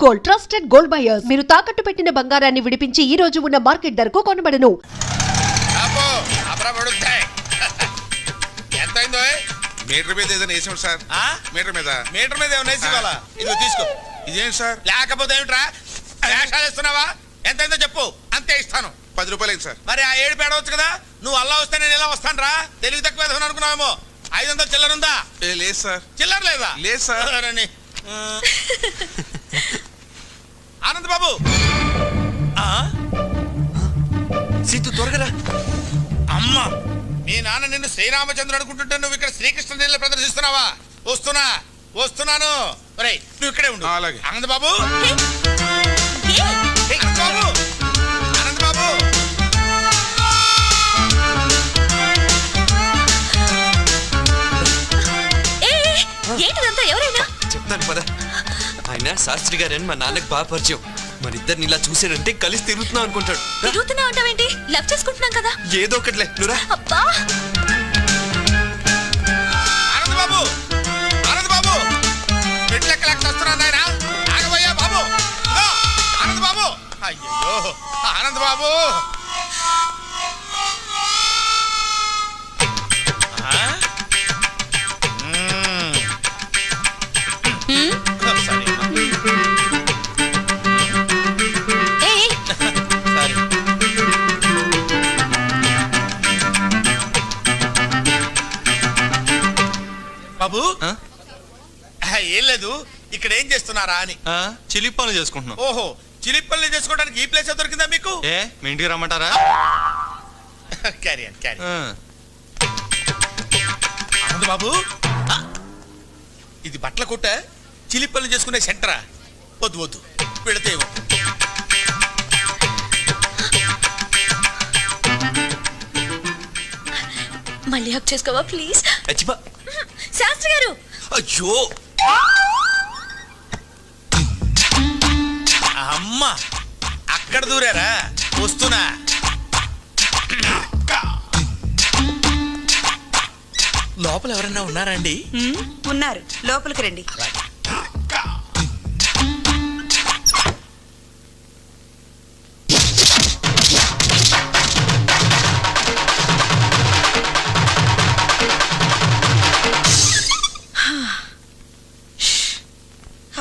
Gold trusted gold buyers. మీరు తాకట్టు పెట్టిన బంగారాన్ని విడిపించి ఈ రోజు ఉన్న మార్కెట్ ధరకు కొనబడను. మీటర్ మీద ఏదైనా వేసాం సార్. మీటర్ మీద ఏమైనా వేసి ఇవ్వాలా? ఇదిగో తీసుకో. ఇదేంటి సార్? లేకపోతే ఏమిట్రా వేషాలు ఇస్తున్నావా? ఎంతైందో చెప్పు, అంతే ఇస్తాను. 10 రూపాయలు సార్. మరి ఆ 7 పేడవచ్చు కదా. నువ్వు అల్లా వస్తే నేను ఎలా వస్తాను రా? తెలివి తక్కువ అనుకున్నావేమో. 500 చిల్లర ఉందా? లేదు సార్. చిల్లర లేదా? లేదు సార్. ఆనంద్ బాబు, సీతు త్వరగా. అమ్మా, మీ నాన్న నిన్ను శ్రీరామచంద్రుడు అనుకుంటుంటే నువ్వు ఇక్కడ శ్రీకృష్ణ లీల ప్రదర్శిస్తున్నావా? వస్తున్నాను. నువ్వు ఇక్కడే ఉండు. అలాగే. ఆనంద్ బాబు, ఆనంద్ బాబు, ఏంటిదంతా? ఎవరైనా చెప్తాను పద. ఆయన శాస్త్రి గారని మా నాన్నకు బాగా పరిచయం. మన ఇద్దరిని ఇలా చూసాడంటే కలిసి తిరుగుతున్నాం అనుకుంటాడు. తిరుగుతున్నావు అంటావేంటి? లవ్ చేసుకుంటున్నాం కదా. ఏదో ఒకట్లే నువ్వురా. అబ్బా, ఆనంద్ బాబు, పెట్లెక్కలకి వస్తున్నాను ఆయన. ఆగబోయా బాబు. ఆనంద్ బాబు, అయ్యో ఆనంద్ బాబు. బాబు, ఏం లేదు, ఇక్కడ ఏం చేస్తున్నారా అని. చిలిపి పనులు చేసుకుంటున్నాం. ఓహో, చిలిపి పనులు చేసుకోవడానికి ఈ ప్లేస్ దొరికిందా మీకు? మీ ఇంటికి రమ్మంటారా? క్యారీ ఆనంద్ బాబు, ఇది బట్టల కొట్ట, చిలిపి పనులు చేసుకునే సెంటరా? వద్దు పెడితే మళ్ళీ హక్ చేసుకోవా ప్లీజ్? అచ్చిబా. శాస్త్రి గారు, అయ్యో అమ్మా, అక్కడ దూరారా? వస్తున్నా. లోపల ఎవరన్నా ఉన్నారా అండి? ఉన్నారు, లోపలికి రండి.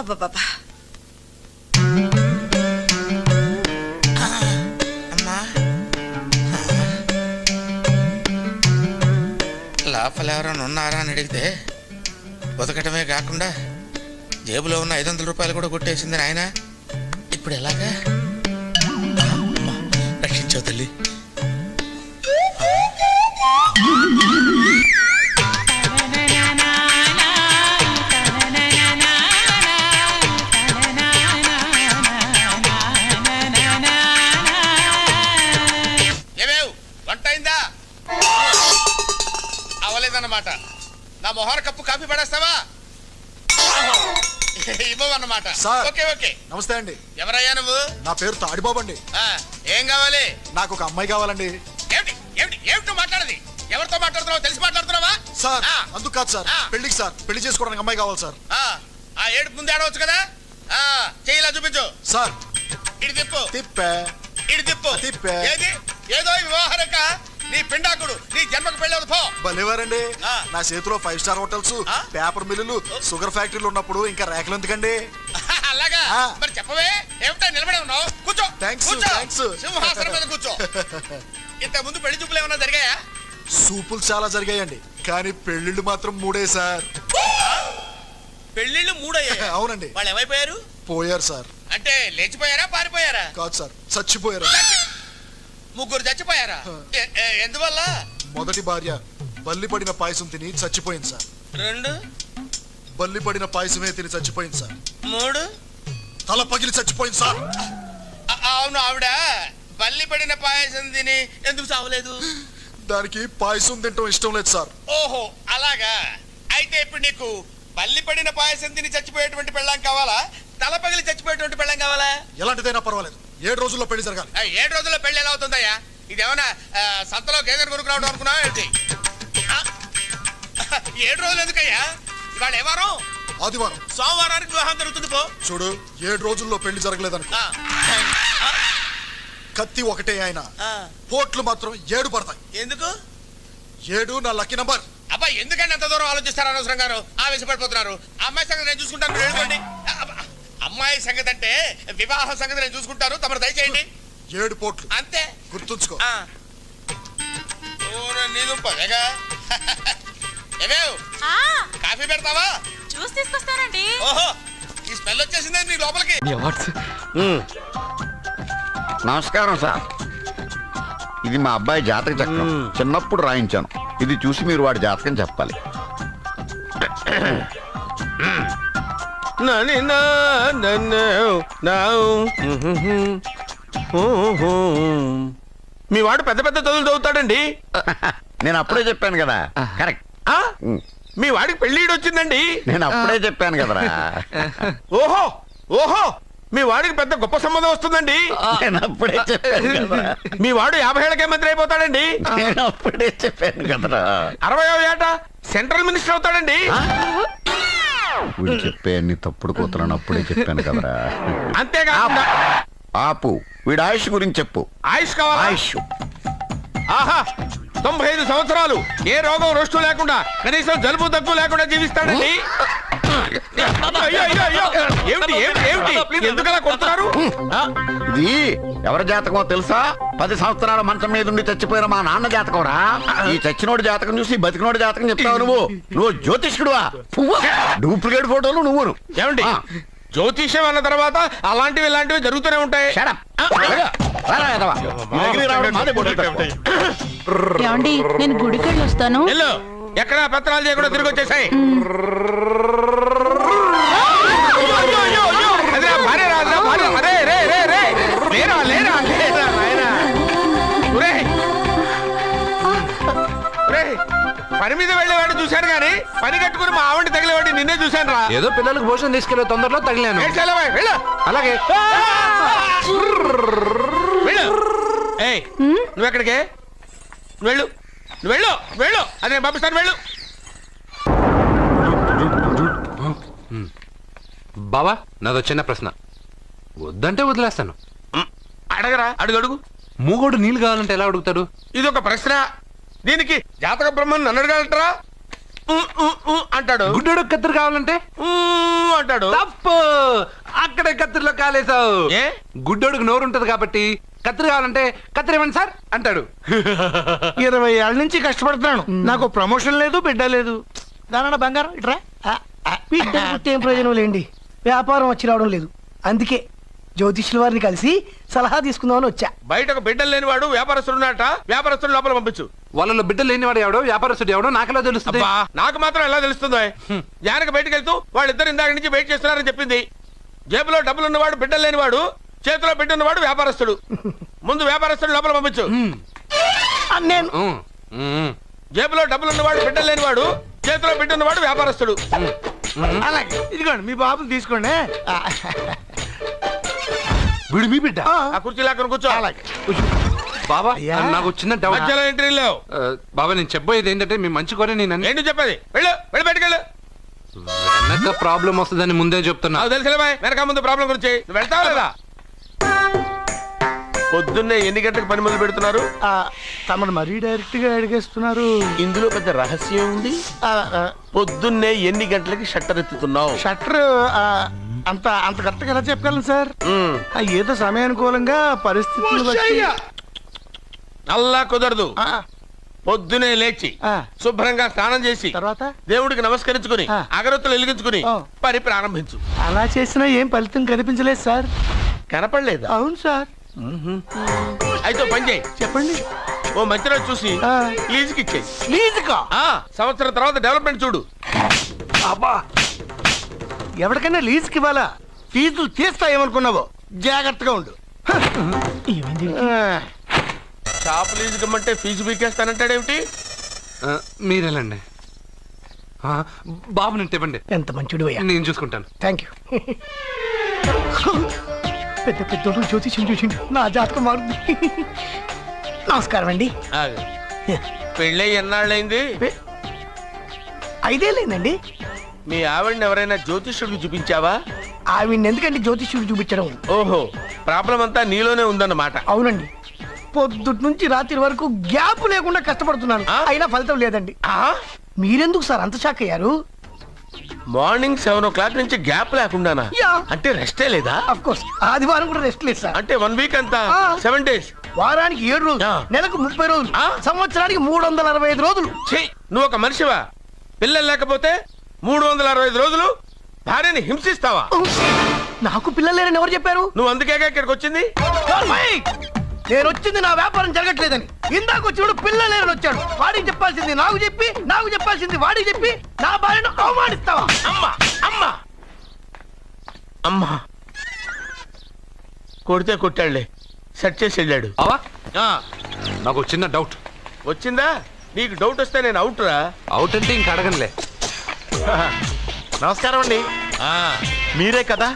అబ్బా, లోపల ఎవరైనా ఉన్నారా అని అడిగితే బతకటమే కాకుండా జేబులో ఉన్న 500 రూపాయలు కూడా కొట్టేసింది నాయన. ఇప్పుడు ఎలాగా? రక్షించావు తల్లి. అవలేదన్నమాట. నా మొహర కప్పు కాఫీ పడేస్తావా? ఇవ్వన్నమాట. ఓకే. నమస్తే అండి. ఎవరయ్యా నువ్వు? నా పేరు తాడిబాబు అండి. ఏం కావాలి? నాకు ఒక అమ్మాయి కావాలండి. ఏమిటి మాట్లాడది? ఎవరితో మాట్లాడుతున్నావు? తెలిసి మాట్లాడుతున్నావా? సార్, అందుకు కాదు సార్, పెళ్లికి సార్, పెళ్లి చేసుకోవడానికి అమ్మాయి కావాలి సార్. ఆ ఏడుపు ముందు ఆడవచ్చు కదా. చెయ్యిలా చూపించు. సార్, ఇటు తిప్పు. తిప్పే తిప్పే. ఏదో వ్యవహారక నీ పిండాకుడు, నీ జన్మకు పెళ్ళవదు పో. భలేవారండి, నా చేతిలో 5 స్టార్ హోటల్స్, పేపర్ మిల్లులు, షుగర్ ఫ్యాక్టరీలు ఉన్నప్పుడు ఇంకా రేఖలు ఎందుకండి? అలాగా? మరి చెప్పవే, ఏమిటా నిలబడి ఉన్నావు? కూర్చో. థాంక్స్. సింహాసనం మీద కూర్చో. ఇంత ముందు పెళ్లి చూపులు ఏమన్నా జరిగాయా? సూపులు చాలా జరిగాయండి, కానీ పెళ్లిళ్ళు మాత్రం 3 సార్. పెళ్లిళ్ళు 3 అయ్యాయి? అవునండి. వాళ్ళు ఏమైపోయారు? పోయారు సార్. అంటే లేచిపోయారా, పారిపోయారా? కాదు సార్, చచ్చిపోయారు. 3 చచ్చిపోయారా? ఎందువల్ల? మొదటి భార్య బల్లి పడిన పాయసం తిని చచ్చిపోయింది సార్. 2 బల్లి పడిన పాయసమే తిని చచ్చిపోయింది సార్. 3 తల పగిలి చచ్చిపోయింది సార్. అవును, ఆవిడ బల్లి పడిన పాయసం తిని ఎందుకు చావలేదు? దానికి పాయసం తింటం ఇష్టం లేదు సార్. ఓహో, అలాగా. అయితే ఇప్పుడు నీకు బల్లి పడిన పాయసం తిని చచ్చిపోయేటువంటి పెళ్ళాం కావాలా, తల పగిలి చచ్చిపోయేటువంటి పెళ్ళాం కావాలా? ఎలాంటిదైనా పర్వాలేదు, 7 రోజుల్లో పెళ్లి జరగాలి. 7 రోజుల్లో పెళ్లి ఎలా అవుతుందయ్యా? ఇదేమన్నా సంతలో గేదెను కొనుక్కురావడం అనుకున్నావా ఏంటి? 7 రోజులు ఎందుకయ్యా? ఇవాళ ఏ వారం? ఆదివారం. సోమవారానికి వివాహం జరుగుతుంది పో. చూడు 7 రోజుల్లో పెళ్లి జరగలేదనుకో, కత్తి ఒకటే ఆయన, పోట్లు మాత్రం 7 పడతాయి. ఎందుకు? 7 నా లక్కీ నంబర్. అబ్బా ఎందుకంటే అంత దూరం ఆలోచిస్తారు అనవసరంగా ఆవేశపడిపోతున్నారు. అమ్మాయి సంగతి నేను చూసుకుంటాను, మీరు వెళ్ళిపోండి. అమ్మాయి సంగతి అంటే వివాహం సంగతి నేను చూసుకుంటాను, తమరు దయచేయండి. 7 పోట్లు అంతే, గుర్తుంచుకో. నీళ్ళు ఏమేవ్ కాఫీ పెడతావా? జ్యూస్ తీసుకొస్తానండి. ఓహో, ఈ స్మెల్ వచ్చేసిందే నీ లోపలికి. నమస్కారం సార్. ఇది మా అబ్బాయి జాతక చక్రం, చిన్నప్పుడు రాయించాను. ఇది చూసి మీరు వాడి జాతకం చెప్పాలి. మీ వాడు పెద్ద పెద్ద చదువులు చదువుతాడండి. నేను అప్పుడే చెప్పాను కదా. కరెక్ట్. మీ వాడికి పెళ్ళిడు వచ్చిందండి. నేను అప్పుడే చెప్పాను కదరా. ఓహో ఓహో, మీ వాడికి పెద్ద గొప్ప సంబంధం వస్తుందండి. నేను అప్పుడే చెప్పాను కదా. మీ వాడు 50 ఏళ్ళకే మంత్రి అయిపోతాడండి. నేను అప్పుడే చెప్పాను కదరా. 60వ ఏట సెంట్రల్ మినిస్టర్ అవుతాడండి. వీడు చెప్పే అన్ని తప్పుడు కూతురని అప్పుడే చెప్పాను కదరా. అంతేకాకుండా ఆపు, వీడి ఆయుష్ గురించి చెప్పు. ఆయుష్ కావాలా? ఆయుష్ ఆహా, 95 సంవత్సరాలు ఏ రోగం రోష్టు లేకుండా, కనీసం జలుబు దగ్గు లేకుండా జీవిస్తాడండి. అయ్యో, అయ్యో, అయ్యో. ఏమిటి ఏమిటి ఏమిటి ఎందుకలా కొడుతున్నారు? ఇది ఎవరి జాతకమో తెలుసా? 10 సంవత్సరాల మంచం మీద ఉండి చచ్చిపోయిన మా నాన్న జాతకం రా. ఈ చచ్చినోడి జాతకం చూసి బతికినోడి జాతకం చెప్తావు నువ్వు జ్యోతిష్కుడువా? డూప్లికేట్ ఫోటోలు నువ్వును. ఏమండి, జ్యోతిష్యం అన్న తర్వాత అలాంటివి ఇలాంటివి జరుగుతూనే ఉంటాయి. ఏమండి, నేను గుడికి వెళ్ళి వస్తాను. వెళ్ళు, ఎక్కడ పత్రాలు చేయకుండా తిరిగి వచ్చేసాయి. పని మీద వెళ్ళేవాడిని చూశాను కానీ పని కట్టుకుని మా ఆవిడ తగిలేవాడిని నిన్నే చూశాను రా. ఏదో పిల్లలకు భోజనం తీసుకెళ్ళే తొందరలో తగిలాను. అలాగే వెళ్ళు. ఏయ్, నువ్వెక్కడికే? వెళ్ళు వెళ్ళు వెళ్ళు, అదే పంపిస్తాను, వెళ్ళు. బావా, నాదో చిన్న ప్రశ్న. వద్దంటే వదిలేస్తాను. అడగరా, అడుగు అడుగు. మూగోడు నీళ్ళు కావాలంటే ఎలా అడుగుతాడు? ఇది ఒక ప్రశ్న. దీనికి జాతక బ్రహ్మను నన్ను అడగలటరా? అంటాడు. గుడ్డోడు కత్తిరి కావాలంటే అంటాడు. తప్పు, అక్కడే కత్తిరిలో కాలేసావు. ఏ? గుడ్డోడుకు నోరు ఉంటది కాబట్టి కత్తిరి కావాలంటే కత్తిరి ఇవ్వండి సార్ అంటాడు. 20 ఏళ్ళ నుంచి కష్టపడుతున్నాను, నాకు ప్రమోషన్ లేదు, బిడ్డ లేదు. దానన్న బంగారం ఇట్రా. బిడ్డ పుట్టి ఏం ప్రయోజనం లేండి, వ్యాపారం వచ్చి రావడం లేదు. అందుకే జ్యోతిష్యుల వారిని కలిసి సలహా తీసుకుందామని వచ్చా. బయటకు బిడ్డలు లేనివాడు వ్యాపారస్తుడు ఉన్నట. వ్యాపారస్తుడు లోపల పంపించు. వాళ్ళలో బిడ్డలు లేనివాడు ఎవడో వ్యాపారస్తుడు ఎవడో నాకెలా తెలుస్తుంది? నాకు మాత్రం ఎలా తెలుస్తుందో? జానకి బయటకు వెళ్తూ వాళ్ళిద్దరు ఇందాక నుంచి వెయిట్ చేస్తున్నారని చెప్పింది. జేబులో డబ్బులు ఉన్నవాడు బిడ్డలు లేనివాడు, చేతిలో బిడ్డ ఉన్నవాడు వ్యాపారస్తుడు. ముందు వ్యాపారస్తుడు లోపల పంపించు. నేను జేబులో డబ్బులు ఉన్నవాడు బిడ్డలు లేనివాడు, చేతిలో బిడ్డ ఉన్నవాడు వ్యాపారస్తుడు. అలాగే ఇదిగోండి మీ బాబుని తీసుకోండి. వీడు మీ బిడ్డ? ఆ కుర్చీ లాక్కను కూర్చో. బాబా, నాకు చిన్న డౌట్. మధ్యలో ఎంట్రీ లేవు. బాబా, నేను చెప్పబోయేది ఏంటంటే మీ మంచి కోరే నేను ఏంటి చెప్పేది? వెళ్ళు, వెళ్ళి బయటకు వెళ్ళు. వెనక ప్రాబ్లం వస్తుందని ముందే చెప్తున్నా. నాకు తెలుసులే బాయ్, వెనక ముందు ప్రాబ్లం గురించి. నువ్వు వెళ్తావా లేదా? పొద్దున్నే ఎన్ని గంటలకు పని మొదలు పెడుతున్నారు? తమను మరీ డైరెక్ట్ గా అడిగేస్తున్నారు. ఇందులో పెద్ద రహస్యం ఉంది. పొద్దున్నే ఎన్ని గంటలకి షట్టర్ ఎత్తుతున్నావు? షట్టర్ అంత అంత కరెక్ట్గా ఎలా చెప్పగలను సార్? ఏదో సమయానుకూలంగా పరిస్థితులు బట్టి. అల్లా కుదరదు. పొద్దునే లేచి శుభ్రంగా స్నానం చేసి తర్వాత దేవుడికి నమస్కరించుకుని అగరొత్తులు వెలిగించుకుని పని ప్రారంభించు. అలా చేసినా ఏం ఫలితం కనిపించలేదు సార్. కనపడలేదు? అవును సార్. అయితే పని చేయి. చెప్పండి. ఓ మంచి రోజు చూసి లీజుకి ఇచ్చేయి. లీజుకా? సంవత్సరం తర్వాత డెవలప్మెంట్ చూడు. అబ్బా, ఎవరికైనా లీజుకి ఇవ్వాలా? ఫీజులు తీస్తాయేమనుకున్నావో, జాగ్రత్తగా ఉండు. షాప్ లీజుకి ఇమ్మంటే ఫీజు పీకేస్తానంటాడేమిటి? మీరేలండి. బాబు నేను ఇవ్వండి. ఎంత మంచిడు అయ్యా. నేను చూసుకుంటాను. Thank you. పెద్ద పెద్దోడు జ్యోతిష్యం చూసిండు, నా జాతకం మారుంది. నమస్కారం అండి. పెళ్ళి ఎన్నాళ్ళైంది? 5 ఏళ్ళైందండి. మీ ఆవిడని ఎవరైనా జ్యోతిష్యుడికి చూపించావా? ఆవిడ ఎందుకండి జ్యోతిష్యుడు చూపించడం? ఓహో, ప్రాబ్లం అంతా నీలోనే ఉందన్నమాట. అవునండి, పొద్దుటి నుంచి రాత్రి వరకు గ్యాప్ లేకుండా కష్టపడుతున్నాను, అయినా ఫలితం లేదండి. మీరెందుకు సార్ అంత షాక్ అయ్యారు? మార్నింగ్ 7 o'clock నుంచి గ్యాప్ లేకుండానా? అంటే రెస్టే లేదా? అఫ్ కోర్స్, ఆదివారం కూడా రెస్ట్ లేదు సార్. అంటే 1 week అంతా 7 days, వారానికి 7 రోజులు, నెలకు 30 రోజులు, సంవత్సరానికి 365 రోజులు. నువ్వు ఒక మనిషివా? పిల్లలు లేకపోతే 365 రోజులు భార్యని హింసిస్తావా? నాకు పిల్లలు లేరని ఎవరు చెప్పారు? నువ్వు అందుకేగా ఇక్కడికి వచ్చింది. నేను వచ్చింది నా వ్యాపారం జరగట్లేదని. ఇందాక వచ్చినప్పుడు పిల్లలు లేరని వచ్చాడు. వాడికి చెప్పాల్సింది నాకు చెప్పి, నాకు చెప్పాల్సింది వాడికి చెప్పి నా భార్యను అవమానిస్తావా? అమ్మా అమ్మా అమ్మా, కొడితే కొట్టాడులే, సెట్ చేసి వెళ్ళాడు. నాకు చిన్న డౌట్ వచ్చిందా? నీకు డౌట్ వస్తే నేను అవుట్ రా. అవుట్ అంటే ఇంక అడగనులే. నమస్కారం అండి. మీరే కదా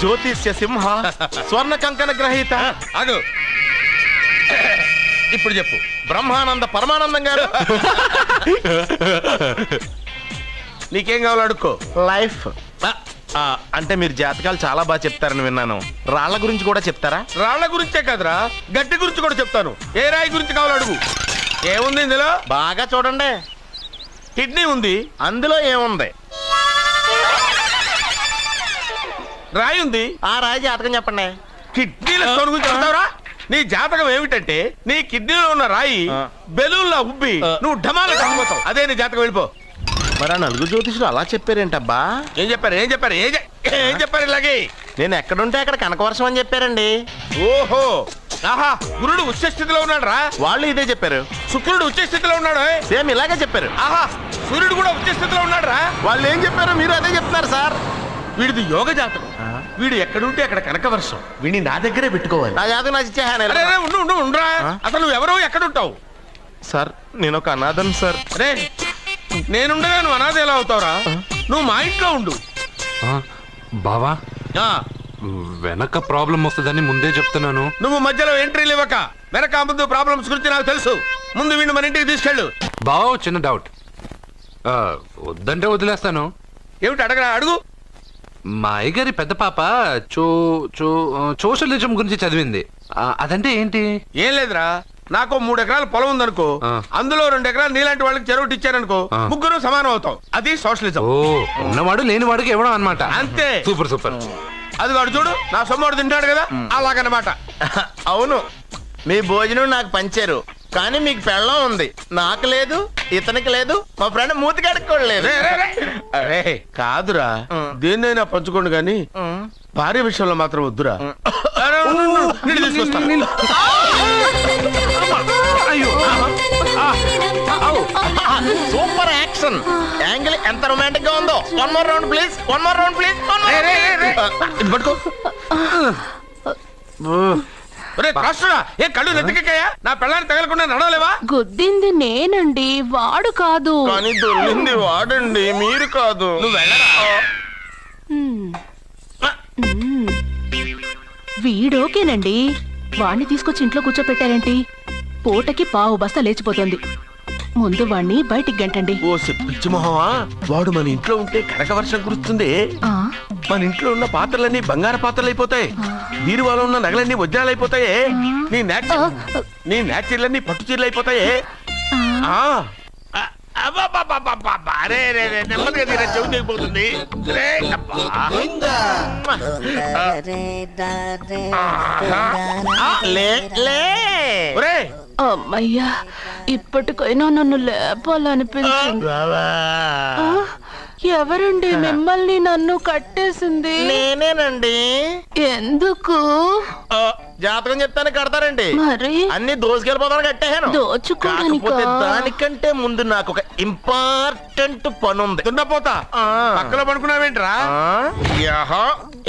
జ్యోతిష్య సింహ స్వర్ణ కంకణ గ్రహీత? అదు ఇప్పుడు చెప్పు. బ్రహ్మానంద పరమానందం గారు. నీకేం కావాలో అడుక్కో. లైఫ్ అంటే మీరు జాతకాలు చాలా బాగా చెప్తారని విన్నాను. రాళ్ల గురించి కూడా చెప్తారా? రాళ్ల గురించే కదరా, గట్టి గురించి కూడా చెప్తాను. ఏ రాయి గురించి కావాలో అడుగు. ఏముంది ఇందులో? బాగా చూడండి. కిడ్నీ ఉంది. అందులో ఏముంది? రాయి ఉంది. ఆ రాయి జాతకం చెప్పండి. కిడ్నీల స్టోన్ గురించి చెప్తావురా? నీ జాతకం ఏమిటంటే నీ కిడ్నీలో ఉన్న రాయి బెలూన్లా ఉబ్బి నువ్వు ఢమాల చచ్చిపోతావు. అదే నీ జాతకం. వెళ్ళిపో. మరి ఆ నలుగురు జ్యోతిషులు అలా చెప్పారేంటబ్బా? ఏం చెప్పారు? ఏం చెప్పారు? ఏం చెప్పారు? ఇలాగే నేను ఎక్కడుంటే అక్కడ కనకవర్షం అని చెప్పారండి. ఓహో, ఆహా, గురుడు ఉచ్చ స్థితిలో ఉన్నాడు రా. వాళ్ళు ఇదే చెప్పారు. శుక్రుడు ఉచ్చ స్థితిలో ఉన్నాడు. సేమ్ ఇలాగే చెప్పారు. ఆహా, సూర్యుడు కూడా ఉచ్చ స్థితిలో ఉన్నాడు రా. వాళ్ళు ఏం చెప్పారు మీరు అదే చెప్తున్నారు సార్. వీడిది యోగ జాతకం. వీడు ఎక్కడుంటే అక్కడ కనకవర్షం. వీడిని నా దగ్గరే పెట్టుకోవాలి. నా జాతకం నాకు ఇచ్చేహాను. ఉండరా. అసలు నువ్వెవరో ఎక్కడుంటావు? సార్ నేను ఒక అనాథను సార్. రే, నేనుండగా నువ్వు అనాథ ఎలా అవుతావురా? నువ్వు మా ఇంట్లో ఉండు. బావా, వెనక ప్రాబ్లం వస్తుందని ముందే చెప్తున్నాను. నువ్వు మధ్యలో ఎంట్రీలు ఇవ్వక. వెనక ముందు ప్రాబ్లమ్స్ గురించి నాకు తెలుసు. ముందు వీడిని మన ఇంటికి తీసుకెళ్ళు. బావా, చిన్న డౌట్. వద్దంటే వదిలేస్తాను. ఏమిటి అడగరా? అడుగు. మా అయ్యగారి పెద్ద పాప సోషలిజం గురించి చదివింది. అదంటే ఏంటి? ఏం లేదురా, నాకు 3 ఎకరాల పొలం ఉందనుకో, అందులో 2 ఎకరాలు నీలాంటి వాళ్ళకి చెరువు ఇచ్చారనుకో, ముగ్గురు సమానం అవుతాం. అది సోషలిజం. ఓ, ఉన్నవాడు లేనివాడికి ఇవ్వడం అన్నమాట. అంతే. Super super. అది వాడు చూడు, నా సొమ్మడు తింటాడు కదా, అలాగనమాట. అవును, మీ భోజనం నాకు పంచారు, కానీ మీకు పెళ్ళం ఉంది, నాకు లేదు, ఇతనికి లేదు, మా ఫ్రెండ్ మూతి కడుక్కోలేదు. కాదురా, దేన్నైనా పంచుకోండి కానీ భార్య విషయంలో మాత్రం వద్దురా. సూపర్ యాక్షన్ యాంగిల్ ఎంత రొమాంటిక్ గా ఉందో. 1 more round please, 1 more round please. పట్టుకో. ఏ కళ్ళు నెత్తికెక్కాయా? నా పెళ్ళాన్ని తగలకుండా నడవలేవా? గుద్దింది నేనండి, వాడు కాదు. కానీ దొల్లింది వాడండి, మీరు కాదు. నువ్వు వెళ్ళరా. వీడోకేనండి, వాణ్ణి తీసుకొచ్చి ఇంట్లో కూర్చోపెట్టారేంటి? పూటకి పావు బస్తా లేచిపోతుంది. ముందు వాణ్ణి బయటికి గంటండి. ఓ పిచ్చి మొహమా, వాడు మన ఇంట్లో ఉంటే కనక వర్షం కురుస్తుంది. మన ఇంట్లో ఉన్న పాత్రలన్నీ బంగారు పాత్రలు అయిపోతాయి, బీరువాలో ఉన్న నగలన్నీ వజ్రాలు అయిపోతాయి, నీ నాచీర్లన్నీ పట్టు చీరలు అయిపోతాయి. నెమ్మదిగా తీరా, చెవు దిగిపోతుంది. అమ్మయ్యా, ఇప్పటికైనా నన్ను లేపాలనిపించింది. ఎవరండి మిమ్మల్ని నన్ను కట్టేసింది? నేనేనండి. ఎందుకు? జాతకం చెప్తాను కడతారండి. మరి అన్ని దోసుకెళ్ళిపోతాను కట్టేహాను. దోచుకోవడానికా? దానికంటే ముందు నాకు ఒక ఇంపార్టెంట్ పని ఉంది. దున్నపోతా పక్కలో పడుకున్నావేంట్రా?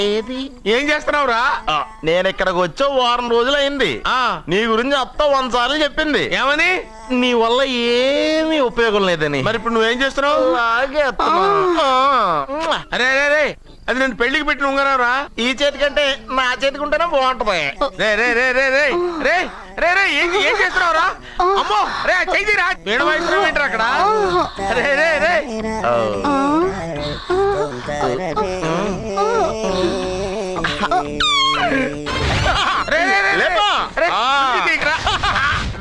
ఏది? ఏం చేస్తున్నావురా? నేను ఇక్కడికి వచ్చే 1 వారం రోజులు అయింది. నీ గురించి అత్త 100 సార్లు చెప్పింది. ఏమని? నీ వల్ల ఏమీ ఉపయోగం లేదని. మరి ఇప్పుడు నువ్వేం చేస్తున్నావు? అలాగే అరే అది నేను పెళ్లికి పెట్టిన ఉంగరం రా. ఈ చేతి కంటే నా చేతికి ఉంటేనే బాగుంటది. రే రే రే రే రే రే రే రే ఏం చేస్తున్నావు రా? అమ్మో రే చేయిరా. వేణు వయసు ఏంట్రా అక్కడ? రే రే రే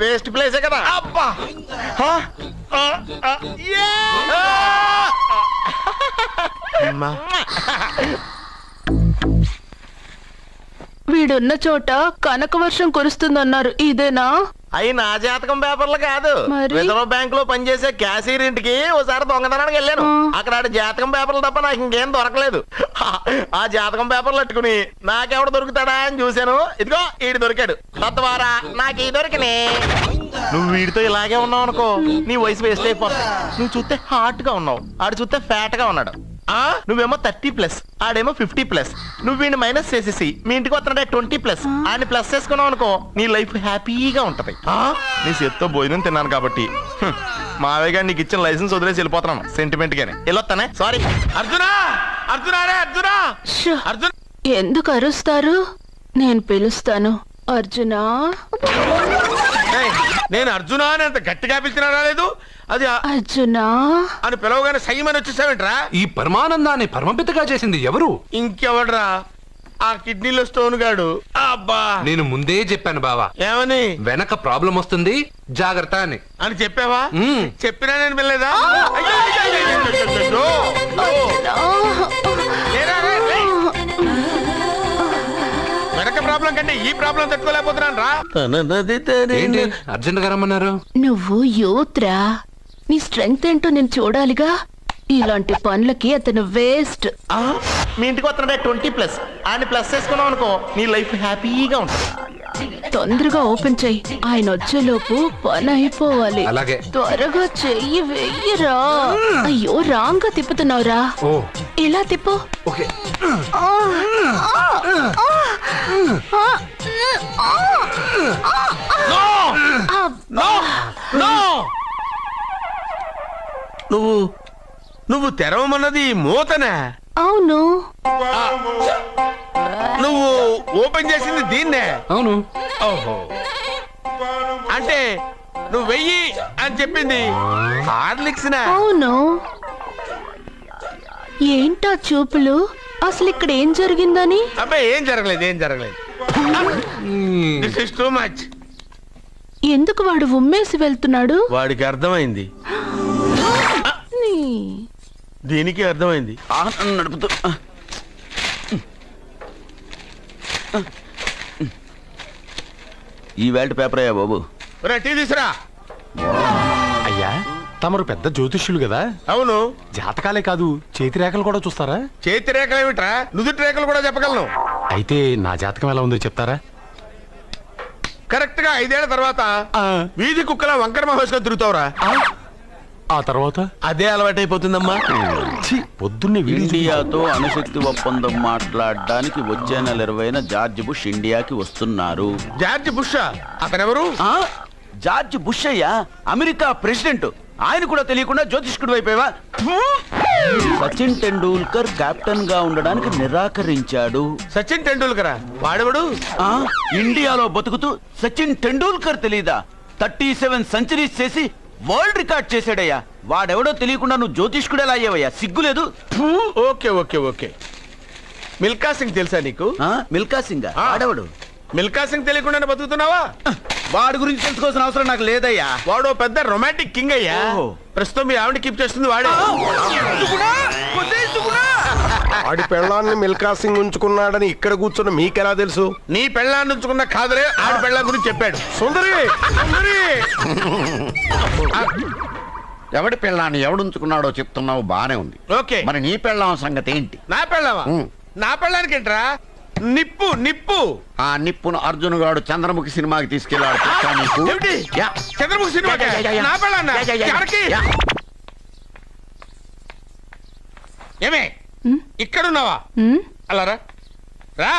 వేస్ట్ ప్లేసే కదా. అబ్బా వీడున్న చోట కనక వర్షం కురుస్తుందన్నారు, ఇదేనా? అయి నా జాతకం పేపర్లు కాదు. మరి? రిజర్వ్ బ్యాంక్ లో పనిచేసే క్యాషియర్ ఇంటికి ఓసారి దొంగతనానికి వెళ్ళాను. అక్కడ ఆడి జాతకం పేపర్లు తప్ప నాకు ఇంకేం దొరకలేదు. ఆ జాతకం పేపర్లు పెట్టుకుని నాకెవడు దొరుకుతాడా అని చూశాను. ఇదిగో ఈడు దొరికాడు. తద్వారా నాకు ఈ దొరికినే. నువ్వు వీడితో ఇలాగే ఉన్నావు అనుకో, నీ వయసు వేస్ట్ అయిపోతుంది. నువ్వు చూస్తే హాట్ గా ఉన్నావు, ఆడు చూస్తే ఫ్యాట్ గా ఉన్నాడు. నువ్వేమో 30+, ఆడేమో 50+. నువ్వు వీడిని మైనస్ చేసేసి మీ ఇంటికి వస్తున్నాడే 20+, ఆయన ప్లస్ చేసుకున్నావు అనుకో, నీ లైఫ్ హ్యాపీగా ఉంటది. నీ చేత్తో భోజనం తిన్నాను కాబట్టి మావయ్య గారు నీకు ఇచ్చిన లైసెన్స్ వదిలేసి వెళ్ళిపోతున్నాను సెంటిమెంట్ గానే. వెళ్ళొస్తానే. సారీ. అర్జునా అర్జునా రే అర్జునా షో, అర్జున్. ఎందుకు అరుస్తారు? నేను పిలుస్తాను. అర్జునా. నేను అర్జునా అని అంత గట్టిగా పిలిచినా రాలేదు. అది అర్జునా అని పిలవగానే సైమని వచ్చేసావేంట్రా? ఈ పరమానందాన్ని పరమపితగా చేసింది ఎవరు? ఇంకెవడ్రా? ఆ కిడ్నీలో స్టోన్ గాడు. అబ్బా, నేను ముందే చెప్పాను బావా, ఏమని? వెనక ప్రాబ్లం వస్తుంది, జాగ్రత్త అని. అని చెప్పావా? చెప్పినా నేను వెళ్ళలేదా? వెనక ప్రాబ్లం కంటే ఈ ప్రాబ్లం తట్టుకోలేకపోతున్నాను రా. ఏంటి అర్జెంట్ గా రమ్మన్నారు? నువ్వు యూత్రా, నీ స్ట్రెంగ్త్ ఏంటో నేను చూడాలిగా. ఇలాంటి పనులకి అతను వేస్ట్. మీ ఇంటికి వస్తున్నాడే 20+, ఆయన ప్లస్ చేసుకున్నావు అనుకో, నీ లైఫ్ హ్యాపీగా ఉంటుంది. తొందరగా ఓపెన్ చెయ్యి, ఆయన వచ్చేలోపు పని అయిపోవాలి. అలాగే. త్వరగా చెయ్యి వెయ్యరా. అయ్యో రాంగ్ గా తిప్పుతున్నావురా. ఓ ఇలా తిప్పు. ఓకే. నువ్వు తెరవమన్నది మూతనే. అవును. నువ్వు ఓపెన్ చేసింది దీన్నే. అవును. ఓహో, అంటే నువ్వు వెయ్యి అని చెప్పింది హార్లిక్స్. అవును. ఏంటా చూపులు? అసలు ఇక్కడ ఏం జరిగిందని? అబ్బాయి ఏం జరగలేదు, ఏం జరగలేదు. This is too much. ఎందుకు వాడు ఉమ్మేసి వెళ్తున్నాడు? వాడికి అర్థమైంది, దీనికి అర్థమైంది. నడుపుతూ ఈ వేల్ట్ పేపర్ అయ్యా బాబు. టీ తీసురా. అయ్యా తమరు పెద్ద జ్యోతిష్యులు కదా. అవును. జాతకాలే కాదు, చేతి రేఖలు కూడా చూస్తారా? చేతి రేఖలు ఏమిట్రా, నుదుటి రేఖలు కూడా చెప్పగలను. అయితే నా జాతకం ఎలా ఉందో చెప్తారా? కరెక్ట్ గా 5 ఏళ్ల తర్వాత వీధి కుక్కల వంకర మహోత్సవం తిరుగుతావురా. ఆ తర్వాత అదే అలవాటైపోతుందమ్మా. పొద్దున్నే ఇండియాతో అణుశక్తి ఒప్పందం మాట్లాడడానికి వచ్చే నెల 20న జార్జ్ బుష్ ఇండియాకి వస్తున్నారు. జార్జ్ బుష్ అతనెవరు? జార్జ్ బుష్ అయ్యా, అమెరికా ప్రెసిడెంట్. ఆయన కూడా తెలియకుండా జ్యోతిష్కుడు అయిపోయావా? సచిన్ టెండూల్కర్ కెప్టెన్ గా ఉండడానికి నిరాకరించాడు. సచిన్ టెండూల్కర్ వాడెవడు? ఇండియాలో బతుకుతూ సచిన్ టెండూల్కర్ తెలీదా? 37 సెంచరీస్ చేసి వరల్డ్ రికార్డ్ చేశాడయ్యా. వాడెవడో తెలియకుండా నువ్వు జ్యోతిష్కుడు ఎలా అయ్యావయ్యా? సిగ్గులేదు. Okay okay okay. Milkha Singh తెలుసా నీకు? మిల్కా సింగ్ వాడెవడు? మిల్కా సింగ్ తెలియకుండా బతుకుతున్నావా? వాడి గురించి తెలుసుకోవాల్సిన అవసరం నాకు లేదయ్యా. వాడు పెద్ద రొమాంటిక్ కింగ్ అయ్యా. ప్రస్తుతం మీ ఆవిడ కీప్ చేస్తుంది వాడే. ఆడి పెళ్ళాన్ని మిల్కా సింగ్ ఉంచుకున్నాడని ఇక్కడ కూర్చున్న మీకెలా తెలుసు? నీ పెళ్ళాన్ని ఉంచుకున్న కాదరే ఆడి పెళ్ళాం గురించి చెప్పాడు. సుందరి సుందరి. ఎవడి పెళ్ళాన్ని ఎవడుంచుకున్నాడో చెప్తున్నావు, బానే ఉంది. ఓకే, మరి నీ పెళ్ళాం సంగతి ఏంటి? నా పెళ్ళావా? నా పెళ్ళానికి ఏంట్రా? నిప్పు నిప్పు. ఆ నిప్పును అర్జున్ గాడు చంద్రముఖి సినిమాకి తీసుకెళ్ళాడు. చంద్రముఖి సినిమా నా పెళ్ళాన్నా? ఏమే ఇక్కడున్నావా? అలా రా రా.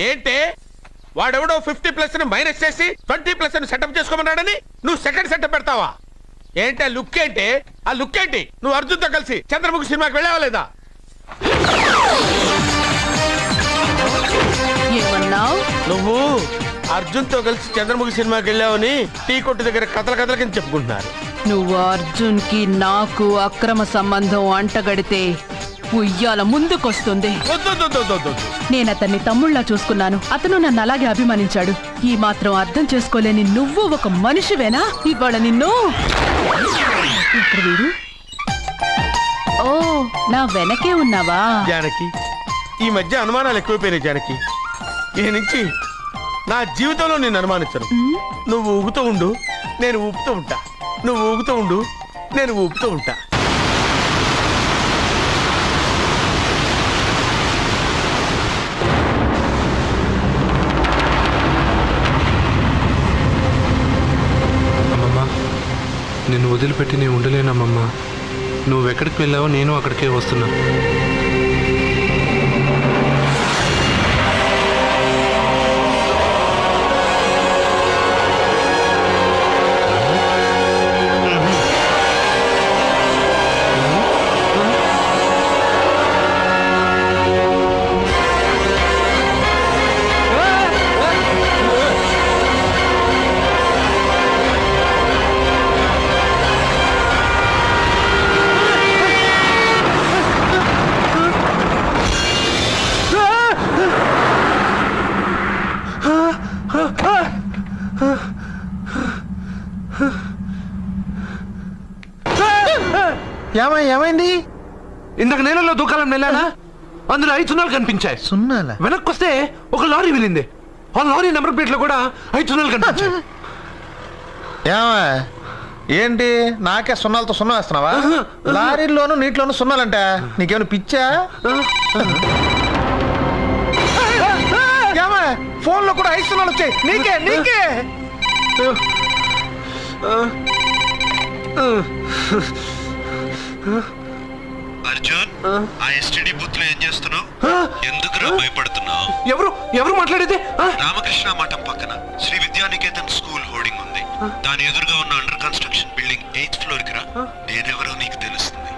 ఏంటే వాడెవడో 50+ మైనస్ చేసి 20+ సెటప్ చేసుకోమన్నాడని నువ్వు సెకండ్ సెటప్ పెడతావా? ఏంటి ఆ లుక్ ఏంటి? ఆ లుక్ ఏంటి? నువ్వు అర్జున్తో కలిసి చంద్రముఖి సినిమాకి వెళ్ళావా లేదా? ఏమన్నావు? నువ్వు అర్జున్తో కలిసి చంద్రముఖి సినిమాకి వెళ్ళావని టీ కొట్టు దగ్గర కథల కింద చెప్పుకుంటున్నారు. నువ్వు అర్జున్ కి నాకు అక్రమ సంబంధం అంటగడితే ఉయ్యాల ముందుకొస్తుంది. నేను అతన్ని తమ్ముళ్లా చూసుకున్నాను. అతను నన్ను అలాగే అభిమానించాడు. ఈ మాత్రం అర్థం చేసుకోలేని నువ్వు ఒక మనిషివేనా? ఇవాళ నిన్ను ఇక్కడ వీడు. ఓ, నా వెనకే ఉన్నావా? జానకి, ఈ మధ్య అనుమానాలు ఎక్కువైపోయినాయి జానకి. ఈ నుంచి నా జీవితంలో నేను అనుమానించను. నువ్వు ఊగుతూ ఉండు, నేను ఊపుతూ ఉంటా. నువ్వు ఊగుతూ ఉండు, నేను ఊపుతూ ఉంటా. అమ్మమ్మా, నిన్ను వదిలిపెట్టి నేను ఉండలేనమ్మమ్మా. నువ్వెక్కడికి వెళ్ళావో నేను అక్కడికే వస్తున్నా. ఏమైంది? ఇందాక నేలలో దూకాలని వెళ్ళానా? అందులో 5 సున్నాలు కనిపించాయి. సున్నాలా? వెనక్కి వస్తే ఒక లారీ వెళ్ళింది. ఆ లారీ నెంబర్ ప్లేట్లో కూడా 5 సున్నాలు కనిపించాయి. ఏంటి నాకే సున్నాలతో సున్నా వేస్తున్నావా? లారీల్లోనూ నీటిలోనూ సున్నాలంట. నీకేమైనా పిచ్చా? ఫోన్ లో కూడా 5 సున్నాలు వచ్చాయి. నీకే అర్జున్, ఆ ఎస్టీడీ బూత్ లో ఏం చేస్తున్నావు? ఎందుకురా భయపడుతున్నావు? ఎవరు మాట్లాడేది? రామకృష్ణ మఠం పక్కన శ్రీ విద్యానికేతన్ స్కూల్ హోర్డింగ్ ఉంది. దాని ఎదురుగా ఉన్న under construction building 8th floor కి రా. నేనెవరో నీకు తెలుస్తుంది.